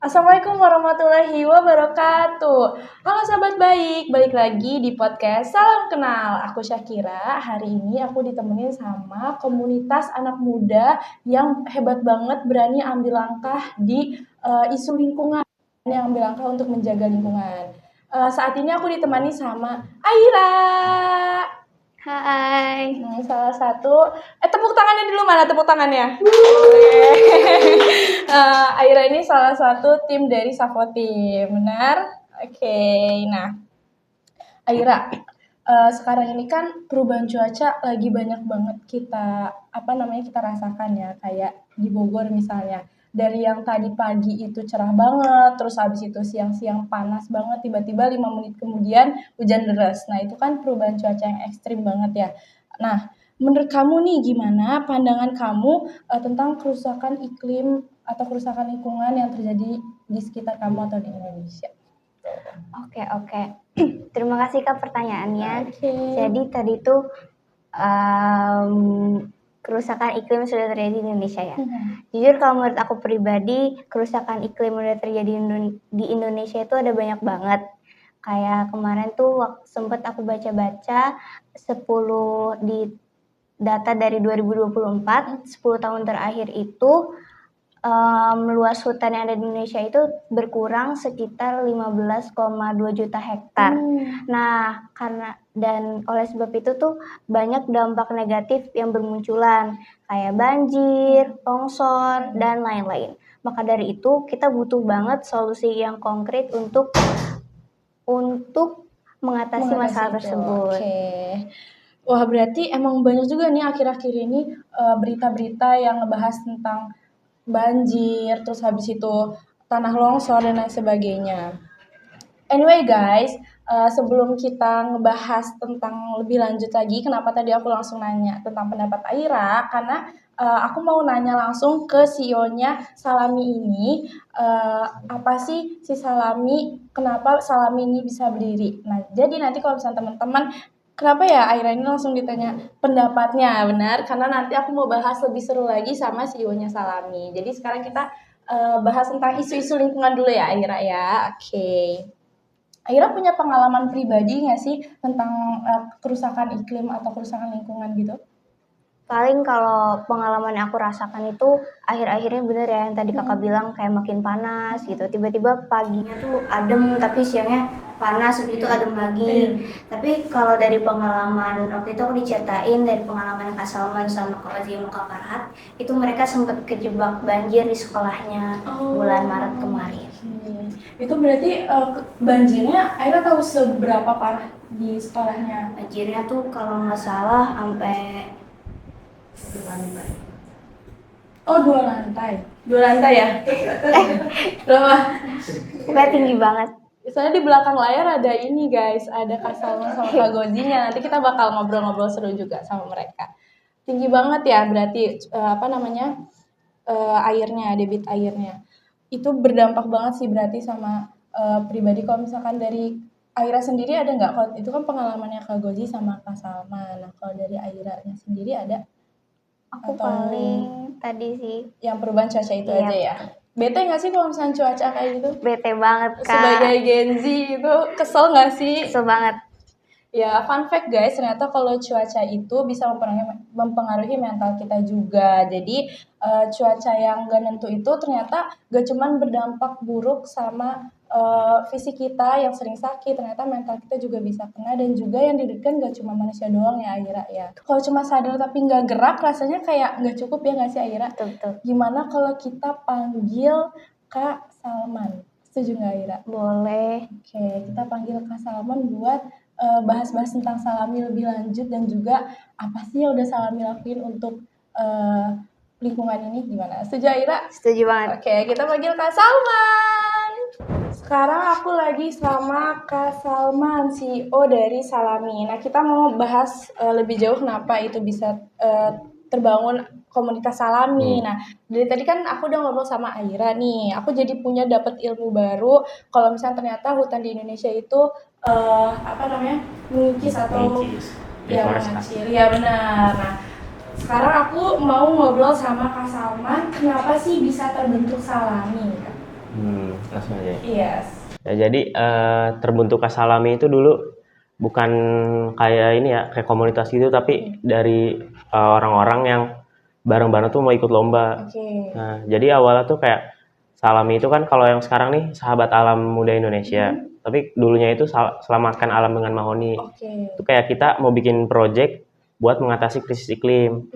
Assalamualaikum warahmatullahi wabarakatuh. Halo sahabat baik, balik lagi di podcast Salam Kenal. Aku Syakira. Hari ini aku ditemenin sama komunitas anak muda yang hebat banget, berani ambil langkah di isu lingkungan, yang ambil langkah untuk menjaga lingkungan. Saat ini aku ditemani sama Aira. Hai. Salah satu tepuk tangannya dulu, mana tepuk tangannya? Aira ini salah satu tim dari Savo Team, benar? Oke. Nah, Aira, sekarang ini kan perubahan cuaca lagi banyak banget kita kita rasakan ya, kayak di Bogor misalnya. Dari yang tadi pagi itu cerah banget, terus habis itu siang-siang panas banget, tiba-tiba 5 menit kemudian hujan deras. Nah, itu kan perubahan cuaca yang ekstrim banget ya. Nah, menurut kamu nih gimana pandangan kamu tentang kerusakan iklim atau kerusakan lingkungan yang terjadi di sekitar kamu atau di Indonesia? Oke. Terima kasih Kak pertanyaannya. Oke. Jadi tadi tuh kerusakan iklim sudah terjadi di Indonesia ya. Jujur kalau menurut aku pribadi, kerusakan iklim sudah terjadi di Indonesia itu ada banyak banget. Kayak kemarin tuh sempat aku baca-baca 10 di data dari 2024, 10 tahun terakhir itu luas hutan yang ada di Indonesia itu berkurang sekitar 15,2 juta hektar. Nah, dan oleh sebab itu tuh banyak dampak negatif yang bermunculan, kayak banjir, longsor, dan lain-lain. Maka dari itu kita butuh banget solusi yang konkret untuk mengatasi masalah tersebut. Oke. Wah, berarti emang banyak juga nih akhir-akhir ini berita-berita yang ngebahas tentang banjir, terus habis itu tanah longsor dan lain sebagainya. Anyway guys, sebelum kita ngebahas tentang lebih lanjut lagi, kenapa tadi aku langsung nanya tentang pendapat Aira, karena aku mau nanya langsung ke CEO-nya Salami ini, apa sih si Salami, kenapa Salami ini bisa berdiri. Nah, jadi nanti kalau misalnya teman-teman, kenapa ya Aira ini langsung ditanya pendapatnya, benar? Karena nanti aku mau bahas lebih seru lagi sama CEO-nya Salami. Jadi sekarang kita bahas tentang isu-isu lingkungan dulu ya Aira ya, oke. Aira punya pengalaman pribadi nggak sih tentang kerusakan iklim atau kerusakan lingkungan gitu? Paling kalau pengalaman yang aku rasakan itu akhir-akhirnya bener ya yang tadi kakak bilang kayak makin panas gitu. Tiba-tiba paginya tuh adem tapi siangnya panas, itu adem lagi. Tapi kalau dari pengalaman waktu itu aku diceritain dari pengalaman Kak Salman sama Kak Azim Kak Farhat, itu mereka sempat kejebak banjir di sekolahnya bulan Maret kemarin. Itu berarti banjirnya Aira tahu seberapa parah di sekolahnya? Banjirnya tuh kalau nggak salah sampai 2 lantai. 2 lantai ya? Berapa? Pokoknya tinggi banget. Soalnya di belakang layar ada ini guys, ada Kak Salma sama Kak Gozinya. Nanti kita bakal ngobrol-ngobrol seru juga sama mereka. Tinggi banget ya berarti airnya, debit airnya. Itu berdampak banget sih berarti sama pribadi. Kalau misalkan dari Aira sendiri ada nggak? Kalau itu kan pengalamannya Kak Gozi sama Kak Salma. Nah kalau dari Airanya sendiri ada? Aku Atau paling tadi sih yang perubahan cuaca itu aja ya? Bete nggak sih kalau misalnya cuaca kayak gitu? Bete banget Kak. Sebagai Gen Z itu kesel nggak sih? Kesel banget. Ya, fun fact guys, ternyata kalau cuaca itu bisa mempengaruhi mental kita juga. Jadi cuaca yang gak nentu itu ternyata gak cuman berdampak buruk sama fisik kita yang sering sakit, ternyata mental kita juga bisa kena, dan juga yang dirugikan gak cuma manusia doang ya Aira ya. Kalau cuma sadar tapi gak gerak rasanya kayak gak cukup ya gak sih Aira? Betul. Gimana kalau kita panggil Kak Salman? Setuju gak Aira? Boleh. Oke, kita panggil Kak Salman buat bahas-bahas tentang Salami lebih lanjut, dan juga apa sih yang udah Salami lakuin untuk lingkungan ini, gimana? Setuju Aira? Setuju banget. Oke, kita panggil Kak Salman. Sekarang aku lagi sama Kak Salman, CEO dari Salami. Nah, kita mau bahas lebih jauh kenapa itu bisa terbangun komunitas Salami. Nah, dari tadi kan aku udah ngobrol sama Aira nih. Aku jadi dapat ilmu baru kalau misalnya ternyata hutan di Indonesia itu mengikis atau mengecil. Ya benar. Nah, sekarang aku mau ngobrol sama Kak Salman, kenapa sih bisa terbentuk Salami? Langsung aja. Yes. Ya, jadi terbentuk Salami itu dulu bukan kayak ini ya, kayak komunitas gitu, tapi dari orang-orang yang bareng-bareng tuh mau ikut lomba. Oke. Nah, jadi awalnya tuh kayak Salami itu kan kalau yang sekarang nih Sahabat Alam Muda Indonesia, tapi dulunya itu Selamatkan Alam dengan Mahoni. Oke. Itu kayak kita mau bikin project buat mengatasi krisis iklim.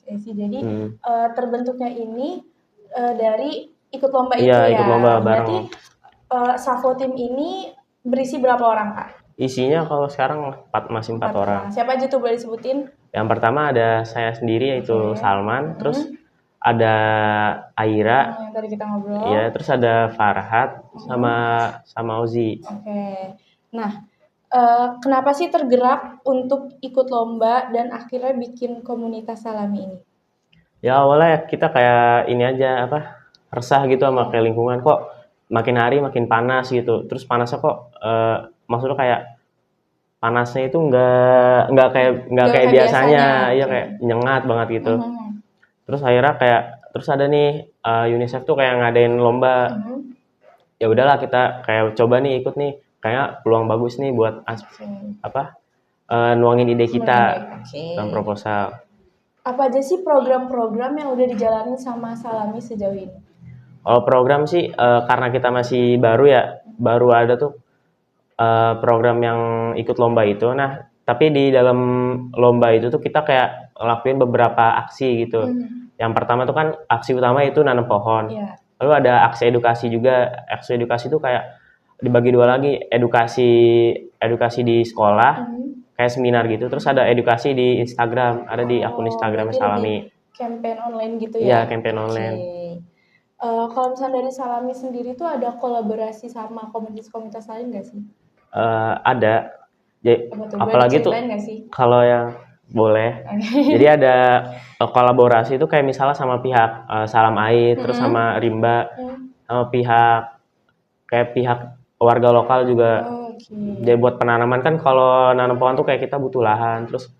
Jadi terbentuknya ini dari ikut lomba itu Iya, ya. ikut lomba Berarti bareng. Safo Tim ini berisi berapa orang, Kak? Isinya kalau sekarang masih 4 orang. Siapa aja tuh boleh disebutin? Yang pertama ada saya sendiri yaitu Salman, terus ada Aira, yang tadi kita ngobrol. ya, terus ada Farhat sama Ozi. Oke. Nah, kenapa sih tergerak untuk ikut lomba dan akhirnya bikin komunitas Salami ini? Ya awalnya kita kayak ini aja resah gitu sama kayak lingkungan, kok makin hari makin panas gitu. Terus panasnya kok maksudnya kayak panasnya itu nggak kayak biasanya, iya kayak nyengat banget gitu. Terus akhirnya terus ada nih UNICEF tuh kayak ngadain lomba. Ya udahlah kita kayak coba nih ikut nih, kayak peluang bagus nih buat nuangin ide kita dalam proposal. Apa aja sih program-program yang udah dijalanin sama Salami sejauh ini? Kalau program sih karena kita masih baru ada tuh program yang ikut lomba itu. Nah, tapi di dalam lomba itu tuh kita kayak ngelakuin beberapa aksi gitu. Yang pertama tuh kan aksi utama itu nanam pohon. Lalu ada aksi edukasi juga. Aksi edukasi itu kayak dibagi dua lagi, edukasi di sekolah, kayak seminar gitu. Terus ada edukasi di Instagram, ada di akun Instagram Salami. Campaign online gitu ya? Iya, campaign online. Kalau misalnya dari Salami sendiri tuh ada kolaborasi sama komunitas-komunitas lain nggak sih? Ada. Jadi, apalagi tuh kalau yang boleh. Jadi ada kolaborasi itu kayak misalnya sama pihak Salam Air, terus sama Rimba, sama pihak warga lokal juga. Jadi buat penanaman kan kalau nanam pohon tuh kayak kita butuh lahan, terus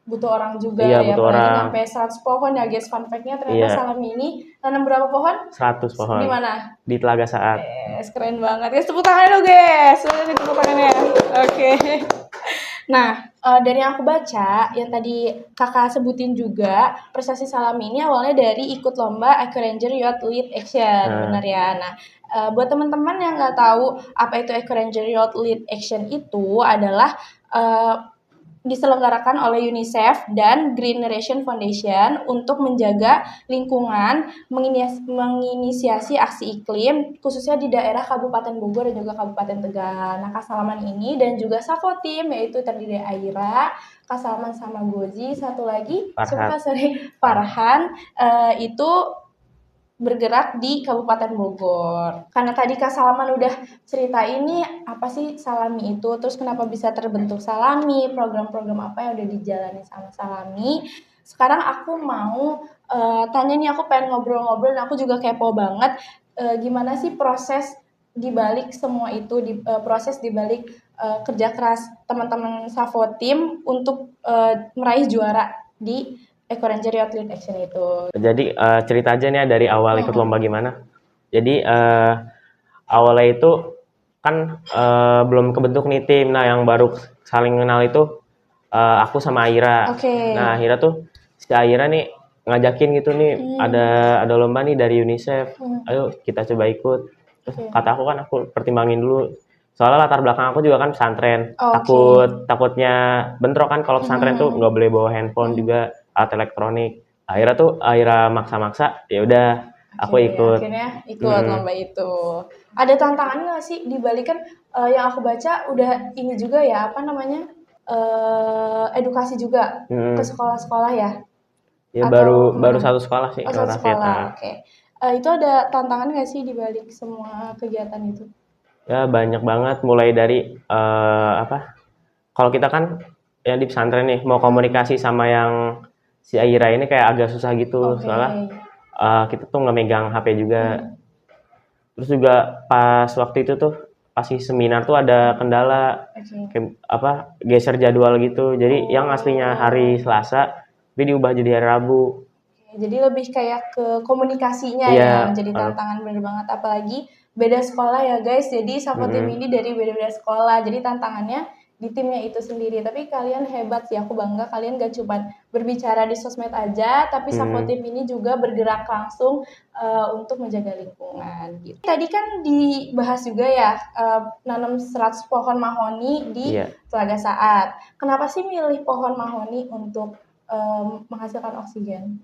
butuh orang juga ya. Butuh orang. Sampai 100 pohon ya guys. Fun fact-nya ternyata Salami ini nanam berapa pohon? 100 pohon. Di mana? Di Telaga Saat. Yes, keren banget. Guys, tepuk tangan dulu guys. Tepuk tangannya. Oke. Nah, dari yang aku baca, yang tadi kakak sebutin juga, prestasi Salami ini awalnya dari ikut lomba Eco Ranger Youth Lead Action, benar ya? Nah, buat teman-teman yang nggak tahu apa itu Eco Ranger Youth Lead Action itu adalah diselenggarakan oleh UNICEF dan Green Generation Foundation untuk menjaga lingkungan, menginisiasi aksi iklim, khususnya di daerah Kabupaten Bogor dan juga Kabupaten Tegal. Nah, Kasalaman ini dan juga Safo Tim, yaitu terdiri dari Aira, Kasalaman sama Gozi, satu lagi Farhan, itu bergerak di Kabupaten Bogor. Karena tadi Kak Salaman udah cerita ini apa sih Salami itu, terus kenapa bisa terbentuk Salami, program-program apa yang udah dijalani sama Salami. Sekarang aku mau tanya nih, aku pengen ngobrol-ngobrol dan aku juga kepo banget gimana sih proses dibalik semua itu, proses dibalik kerja keras teman-teman Safo Tim untuk meraih juara di Eco Ranger Youth Lead Action itu. Jadi cerita aja nih dari awal ikut lomba gimana. Jadi awalnya itu kan belum kebentuk nih tim. Nah, yang baru saling kenal itu aku sama Aira. Nah, akhirnya tuh si Aira nih ngajakin gitu nih, ada lomba nih dari UNICEF. Ayo kita coba ikut. Terus kata aku kan aku pertimbangin dulu. Soalnya latar belakang aku juga kan pesantren. Takutnya bentrok kan kalau pesantren tuh nggak boleh bawa handphone juga, alat elektronik. Akhirnya tuh maksa-maksa, ya udah aku ikut. Akhirnya ikut lomba itu. Ada tantangan nggak sih dibalik kan yang aku baca udah ini juga ya, apa namanya, edukasi juga ke sekolah-sekolah ya? Ya baru satu sekolah sih. Satu sekolah, oke. Itu ada tantangan nggak sih dibalik semua kegiatan itu? Ya banyak banget, mulai dari kalau kita kan yang di pesantren nih mau komunikasi sama yang si Aira ini kayak agak susah gitu. Soalnya kita tuh nggak megang HP juga. Terus juga pas waktu itu tuh pas seminar tuh ada kendala geser jadwal gitu. Jadi yang aslinya hari Selasa tapi diubah jadi hari Rabu. Jadi lebih kayak ke komunikasinya Iya, ya, menjadi tantangan bener banget. Apalagi beda sekolah ya guys, jadi Savo tim ini dari beda-beda sekolah, jadi tantangannya di timnya itu sendiri. Tapi kalian hebat sih, aku bangga kalian gak cuma berbicara di sosmed aja, tapi Savo tim ini juga bergerak langsung untuk menjaga lingkungan gitu. Tadi kan dibahas juga ya, nanam 100 pohon mahoni di iya. Telaga Saat. Kenapa sih milih pohon mahoni untuk menghasilkan oksigen?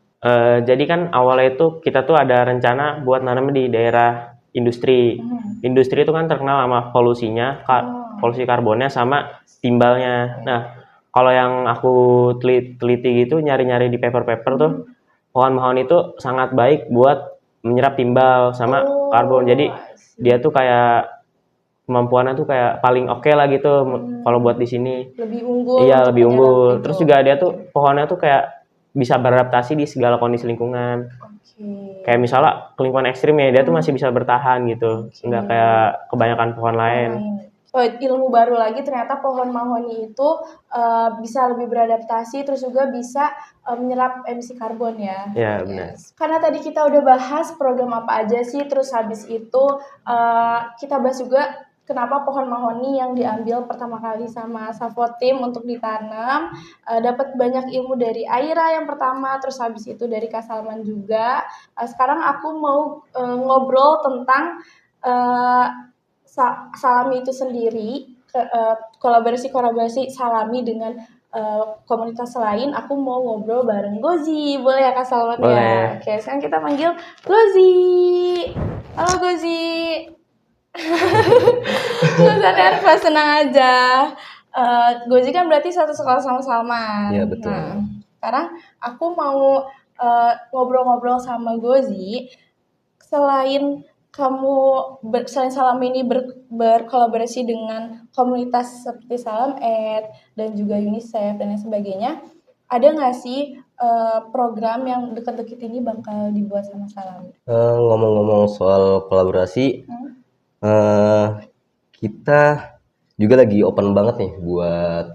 Jadi kan awalnya itu kita tuh ada rencana buat nanam di daerah industri. Industri itu kan terkenal sama polusinya, polusi karbonnya sama timbalnya. Nah, kalau yang aku teliti gitu, nyari-nyari di paper-paper tuh, pohon mahoni itu sangat baik buat menyerap timbal sama karbon. Jadi dia tuh kayak kemampuannya tuh kayak paling oke lah gitu kalau buat di sini. Lebih unggul. Iya, untuk lebih menyerap unggul. itu. Terus juga dia tuh pohonnya tuh kayak bisa beradaptasi di segala kondisi lingkungan. Kayak misalnya ke lingkungan ekstrim ya, dia tuh masih bisa bertahan gitu. Nggak kayak kebanyakan pohon lain. Oh, ilmu baru lagi ternyata pohon mahoni itu bisa lebih beradaptasi, terus juga bisa menyerap emisi karbon ya. Iya, benar. Karena tadi kita udah bahas program apa aja sih, terus habis itu kita bahas juga kenapa pohon mahoni yang diambil pertama kali sama Savo tim untuk ditanam, dapat banyak ilmu dari Aira yang pertama, terus habis itu dari Kak Salman juga. Sekarang aku mau ngobrol tentang Salami itu sendiri, kolaborasi Salami dengan komunitas lain. Aku mau ngobrol bareng Gozi, boleh ya Kak Salman Boleh. ya? Oke, sekarang kita panggil Gozi. Halo Gozi. Nggak usah nervous, senang aja. Gozi kan berarti satu sekolah sama Salman. Iya, betul. Nah, sekarang aku mau ngobrol-ngobrol sama Gozi. Selain Salam ini berkolaborasi dengan komunitas seperti Salam Ed dan juga UNICEF dan lain sebagainya, ada nggak sih program yang deket-deket ini bakal dibuat sama Salam? Ngomong-ngomong soal kolaborasi, kita juga lagi open banget nih buat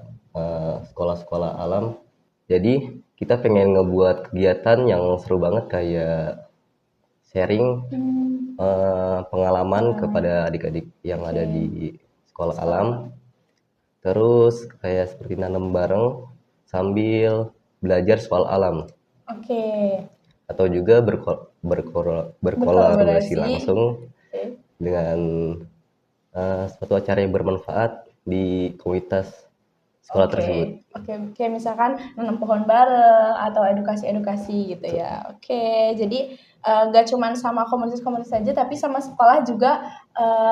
sekolah-sekolah alam. Jadi kita pengen ngebuat kegiatan yang seru banget kayak sharing pengalaman kepada adik-adik yang ada di sekolah alam. Terus kayak seperti nanam bareng sambil belajar soal alam. Oke. Atau juga berkolaborasi langsung dengan suatu acara yang bermanfaat di komunitas sekolah tersebut. Oke, kayak misalkan nanam pohon bareng atau edukasi-edukasi gitu ya. Oke, jadi gak cuma sama komunitas-komunitas saja, tapi sama sekolah juga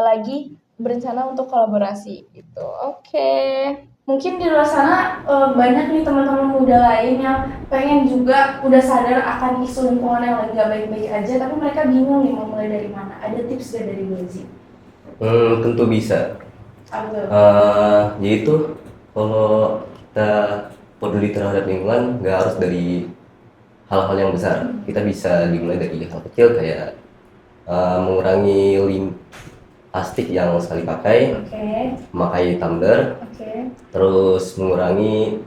lagi berencana untuk kolaborasi gitu. Oke. Mungkin di luar sana banyak nih teman-teman muda lain yang pengen juga udah sadar akan isu lingkungan yang lagi gak baik-baik aja, tapi mereka bingung nih mau mulai dari mana. Ada tips gak dari Gozi? Tentu bisa. Yaitu kalau kita peduli terhadap lingkungan, nggak harus dari hal-hal yang besar. Kita bisa dimulai dari hal kecil kayak mengurangi plastik yang sekali pakai, memakai tumbler, terus mengurangi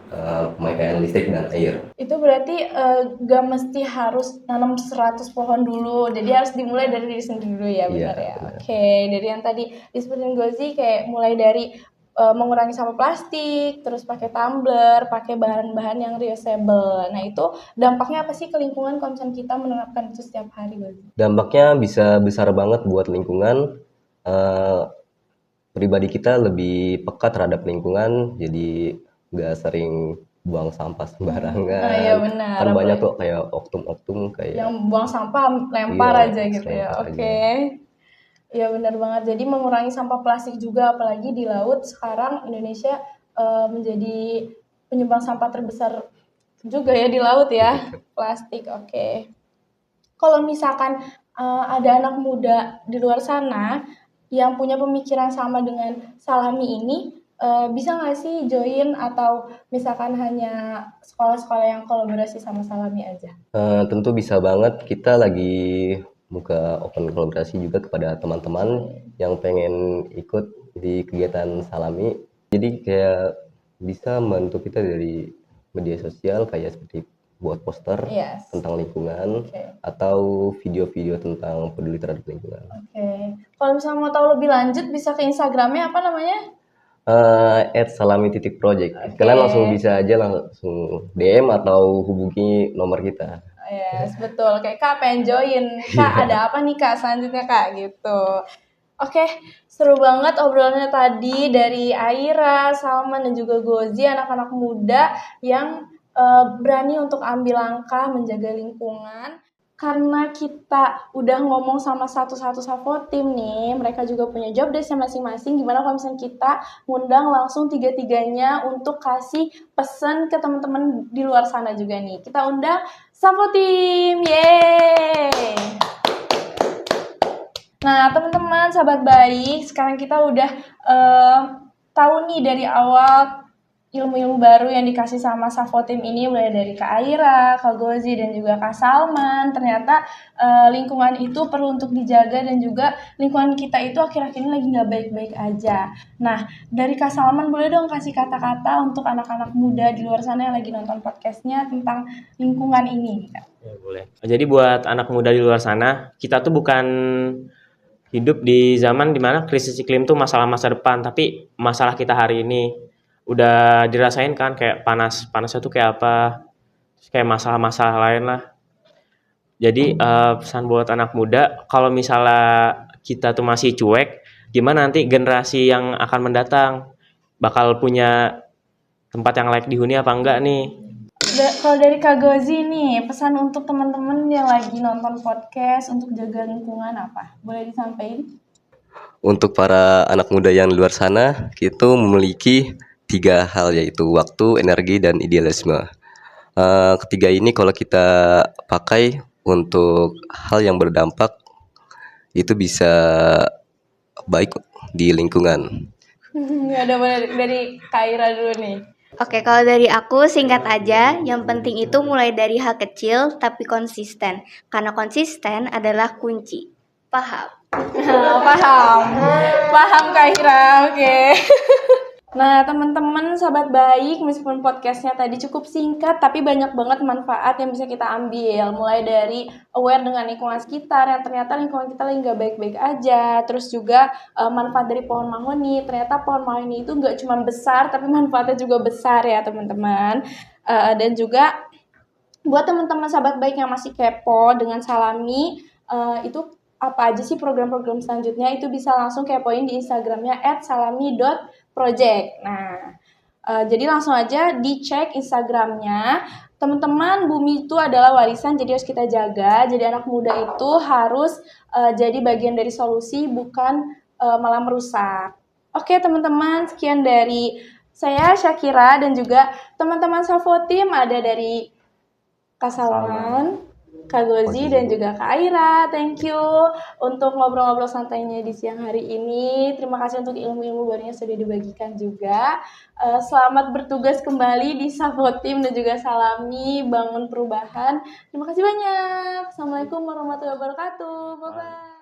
pemakaian listrik dan air. Itu berarti gak mesti harus nanam 100 pohon dulu, jadi harus dimulai dari diri sendiri dulu ya, benar ya? Oke, dari yang tadi disebutin Gozi kayak mulai dari mengurangi sampah plastik, terus pakai tumbler, pakai bahan-bahan yang reusable. Nah itu dampaknya apa sih ke lingkungan kalau misalnya kita menerapkan itu setiap hari, Gozi? Dampaknya bisa besar banget buat lingkungan. Pribadi kita lebih peka terhadap lingkungan, jadi nggak sering buang sampah sembarangan. Iya benar. Kan banyak kok kayak oknum-oknum kayak yang buang sampah lempar aja gitu ya. Oke. Iya benar banget. Jadi mengurangi sampah plastik juga, apalagi di laut sekarang Indonesia menjadi penyumbang sampah terbesar juga ya di laut ya, plastik. Oke. Kalau misalkan ada anak muda di luar sana yang punya pemikiran sama dengan Salami ini, bisa nggak sih join atau misalkan hanya sekolah-sekolah yang kolaborasi sama Salami aja? Tentu bisa banget. Kita lagi buka open kolaborasi juga kepada teman-teman yang pengen ikut di kegiatan Salami. Jadi kayak bisa membantu kita dari media sosial kayak seperti buat poster Yes. tentang lingkungan Oke. atau video-video tentang peduli terhadap lingkungan. Oke. Kalau misalnya mau tahu lebih lanjut bisa ke Instagramnya apa namanya? @salami.project. Oke. Kalian langsung bisa aja langsung DM atau hubungi nomor kita. Yes, betul. Kayak Kak pengen join. Kak ada apa nih Kak selanjutnya Kak gitu. Oke, seru banget obrolannya tadi dari Aira, Salman, dan juga Gozi, anak-anak muda yang berani untuk ambil langkah menjaga lingkungan. Karena kita udah ngomong sama satu-satu Savotim nih, mereka juga punya job desk masing-masing. Gimana kalau misalnya kita ngundang langsung tiga-tiganya untuk kasih pesan ke teman-teman di luar sana juga nih. Kita undang Savotim, yeay! Nah, teman-teman, sahabat baik, sekarang kita udah tahu nih dari awal ilmu-ilmu baru yang dikasih sama Savotim ini, mulai dari Kak Aira, Kak Gozi, dan juga Kak Salman. Ternyata lingkungan itu perlu untuk dijaga dan juga lingkungan kita itu akhir-akhir ini lagi nggak baik-baik aja. Nah, dari Kak Salman boleh dong kasih kata-kata untuk anak-anak muda di luar sana yang lagi nonton podcastnya tentang lingkungan ini, Kak. Ya, boleh. Jadi buat anak muda di luar sana, kita tuh bukan hidup di zaman dimana krisis iklim tuh masalah masa depan, tapi masalah kita hari ini. Udah dirasain kan kayak panasnya tuh kayak apa, terus kayak masalah-masalah lain lah. Jadi pesan buat anak muda, kalau misalnya kita tuh masih cuek, gimana nanti generasi yang akan mendatang bakal punya tempat yang layak dihuni apa enggak nih? Kalau dari Kak Gozi nih, pesan untuk teman-teman yang lagi nonton podcast untuk jaga lingkungan apa? Boleh disampaikan? Untuk para anak muda yang di luar sana, kita memiliki 3 hal, yaitu waktu, energi, dan idealisme. Ketiga ini kalau kita pakai untuk hal yang berdampak, itu bisa baik di lingkungan. Ya udah, boleh dari Kak Ira dulu nih. Oke, kalau dari aku singkat aja, yang penting itu mulai dari hal kecil tapi konsisten. Karena konsisten adalah kunci. Paham? Paham Kak Ira, oke. Nah, teman-teman, sahabat baik, meskipun podcastnya tadi cukup singkat, tapi banyak banget manfaat yang bisa kita ambil. Mulai dari aware dengan lingkungan sekitar, yang ternyata lingkungan kita lagi nggak baik-baik aja. Terus juga manfaat dari pohon mahoni. Ternyata pohon mahoni itu nggak cuma besar, tapi manfaatnya juga besar ya, teman-teman. Dan juga buat teman-teman sahabat baik yang masih kepo dengan Salami, itu apa aja sih program-program selanjutnya, itu bisa langsung kepoin di Instagramnya @salami.project. Nah, jadi langsung aja dicek Instagramnya. Teman-teman, bumi itu adalah warisan, jadi harus kita jaga. Jadi anak muda itu harus jadi bagian dari solusi, bukan malah merusak. Oke teman-teman, sekian dari saya Syakira dan juga teman-teman Savotim, ada dari Kak Salman, Kak Gozi, dan juga Kak Aira. Thank you untuk ngobrol-ngobrol santainya di siang hari ini. Terima kasih untuk ilmu-ilmu barunya sudah dibagikan juga. Selamat bertugas kembali di Savotim dan juga Salami Bangun Perubahan. Terima kasih banyak. Assalamualaikum warahmatullahi wabarakatuh. Bye-bye.